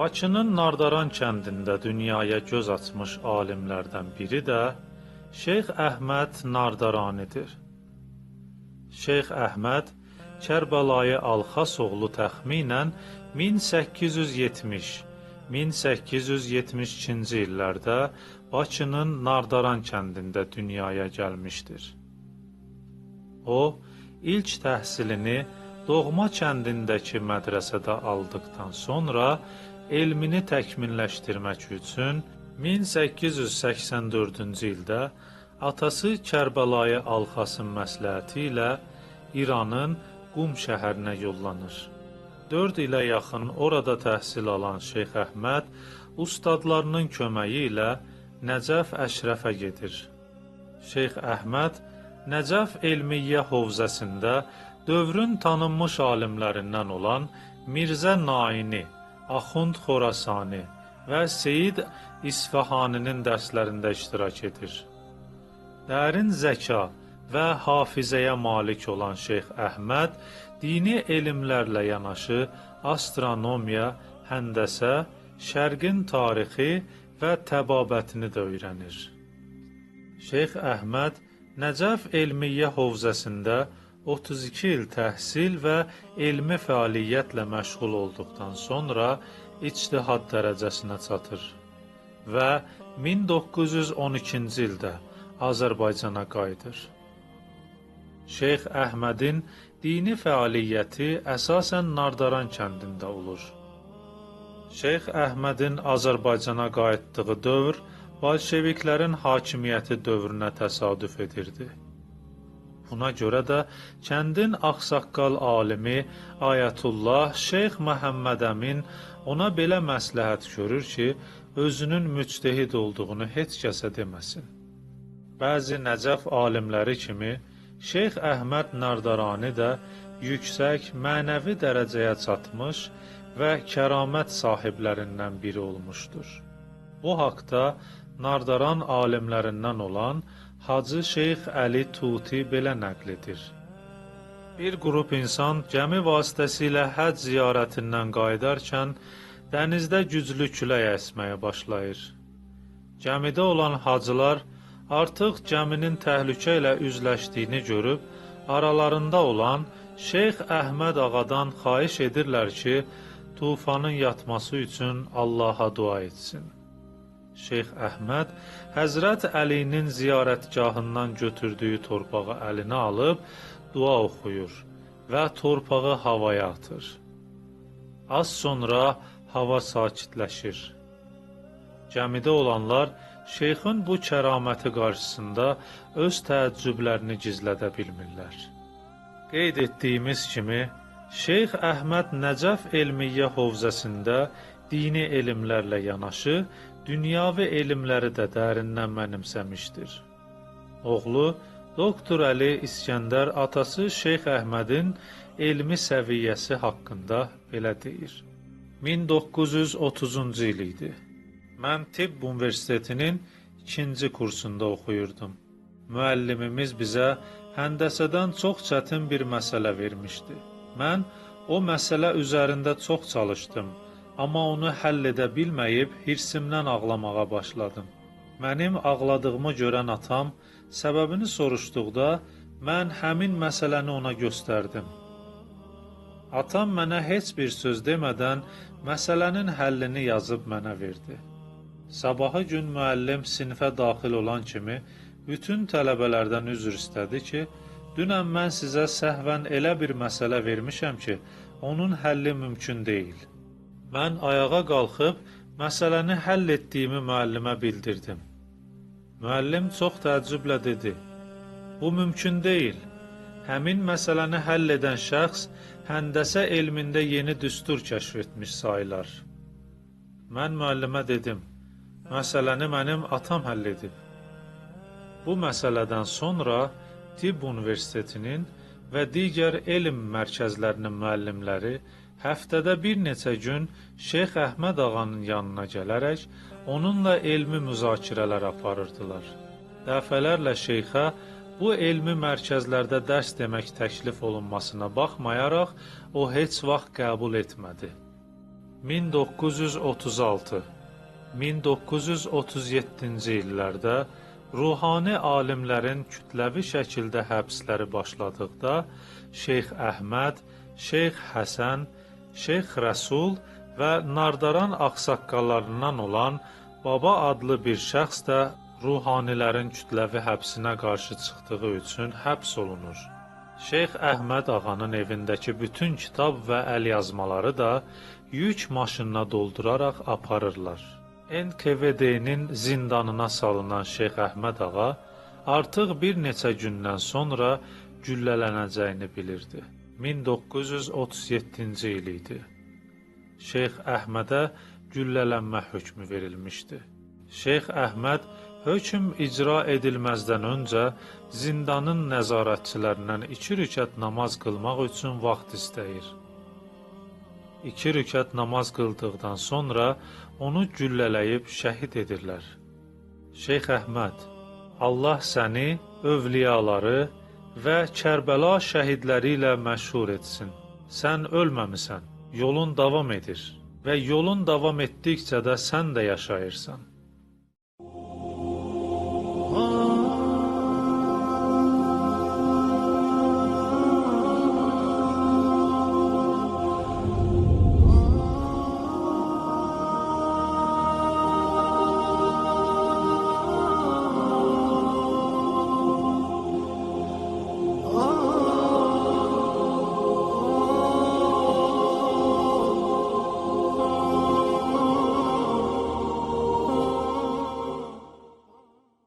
Bakının Nardaran kəndində dünyaya göz açmış alimlərdən biri də Şeyx Əhməd Nardaranidir. Şeyx Əhməd Kərbəlayı Alxas oğlu təxminən 1870-1872-ci illərdə Bakının Nardaran kəndində dünyaya gəlmişdir. O, ilk təhsilini doğma kəndindəki mədrəsədə aldıqdan sonra elmini təkmilləşdirmək üçün 1884-cü ildə atası Kərbəlayı Alxasın məsləhəti ilə İranın Qum şəhərinə yollanır. 4 ilə yaxın orada təhsil alan Şeyx Əhməd ustadlarının köməyi ilə Nəcəf Əşrəfə gedir. Şeyx Əhməd Nəcəf Elmiyyə Hovzəsində dövrün tanınmış alimlərindən olan Mirzə Naini, Axund Xorasani və Seyid İsfahaninin dərslərində iştirak edir. Dərin zəka və hafizəyə malik olan Şeyx Əhməd dini elmlərlə yanaşı astronomiya, həndəsə, şərqin tarixi və təbabətini də öyrənir. Şeyx Əhməd Nəcəf Elmiyyə Hovzəsində 32 il təhsil və elmi fəaliyyətlə məşğul olduqdan sonra ictihad dərəcəsinə çatır və 1912-ci ildə Azərbaycana qayıdır. Şeyx Əhmədin dini fəaliyyəti əsasən Nardaran kəndində olur. Şeyx Əhmədin Azərbaycana qayıtdığı dövr bolşeviklərin hakimiyyəti dövrünə təsadüf edirdi. Buna görə də kəndin ağsaqqal alimi Ayətullah Şeyx Məhəmməd Əmin ona belə məsləhət görür ki, özünün müctehid olduğunu heç kəsə deməsin. Bəzi Nəcəf alimləri kimi Şeyx Əhməd Nardarani də yüksək mənəvi dərəcəyə çatmış və kəramət sahiblərindən biri olmuşdur. Bu haqda Nardaran alimlərindən olan Hacı Şeyx Əli Tuti belə nəql edir. Bir qrup insan gəmi vasitəsilə həcc ziyarətindən qayıdarkən dənizdə güclü külək əsməyə başlayır. Gəmidə olan hacılar artıq gəminin təhlükə ilə üzləşdiyini görüb, aralarında olan Şeyx Əhməd ağadan xahiş edirlər ki, tufanın yatması üçün Allaha dua etsin. Şeyx Əhməd Həzrət Əlinin ziyarətgahından götürdüyü torpağı əlinə alıb dua oxuyur və torpağı havaya atır. Az sonra hava sakitləşir. Gəmidə olanlar şeyxin bu kəraməti qarşısında öz təəccüblərini gizlədə bilmirlər. Qeyd etdiyimiz kimi, Şeyx Əhməd Nəcəf Elmiyyə Hovzəsində dini elmlərlə yanaşı, dünyavi elmləri də dərindən mənimsəmişdir. Oğlu Doktor Əli İskəndər atası Şeyx Əhmədin elmi səviyyəsi haqqında belə deyir. 1930-cu il idi. Mən Tibb Universitetinin 2-ci kursunda oxuyurdum. Müəllimimiz bizə həndəsədən çox çətin bir məsələ vermişdi. Mən o məsələ üzərində çox çalışdım. Amma onu həll edə bilməyib hirsimdən ağlamağa başladım. Mənim ağladığımı görən atam səbəbini soruşduqda mən həmin məsələni ona göstərdim. Atam mənə heç bir söz demədən məsələnin həllini yazıb mənə verdi. Sabahı gün müəllim sinifə daxil olan kimi bütün tələbələrdən üzr istədi ki, dünən mən sizə səhvən elə bir məsələ vermişəm ki, onun həlli mümkün deyil. Mən ayağa qalxıb məsələni həll etdiyimi müəllimə bildirdim. Müəllim çox təəccüblə dedi: "Bu mümkün deyil. Həmin məsələni həll edən şəxs həndəsə elmində yeni düstur kəşf etmiş sayılar." Mən müəllimə dedim: "Məsələni mənim atam həll edib." Bu məsələdən sonra Tibb Universitetinin və digər elm mərkəzlərinin müəllimləri həftədə bir neçə gün Şeyx Əhməd ağanın yanına gələrək onunla elmi müzakirələr aparırdılar. Dəfələrlə şeyxə bu elmi mərkəzlərdə dərs demək təklif olunmasına baxmayaraq o heç vaxt qəbul etmədi. 1936 1937-ci illərdə ruhani alimlərin kütləvi şəkildə həbsləri başladıqda Şeyx Əhməd, Şeyx Həsən, Şeyx Rəsul və Nardaran ağsaqqallarından olan Baba adlı bir şəxs də ruhanilərin kütləvi həbsinə qarşı çıxdığı üçün həbs olunur. Şeyx Əhməd ağanın evindəki bütün kitab və əlyazmaları da yük maşınına dolduraraq aparırlar. NKVD-nin zindanına salınan Şeyx Əhməd ağa artıq bir neçə gündən sonra güllələnəcəyini bilirdi. 1937-ci il idi. Şeyx Əhmədə güllələnmə hökmü verilmişdi. Şeyx Əhməd hökm icra edilməzdən öncə zindanın nəzarətçilərindən 2 rükət namaz qılmaq üçün vaxt istəyir. 2 rükət namaz qıldıqdan sonra onu güllələyib şəhid edirlər. Şeyx Əhməd, Allah səni, övliyaları və Kərbəla şəhidləri ilə məşhur etsin. Sən ölməmisən, yolun davam edir və yolun davam etdikcə də sən də yaşayırsan.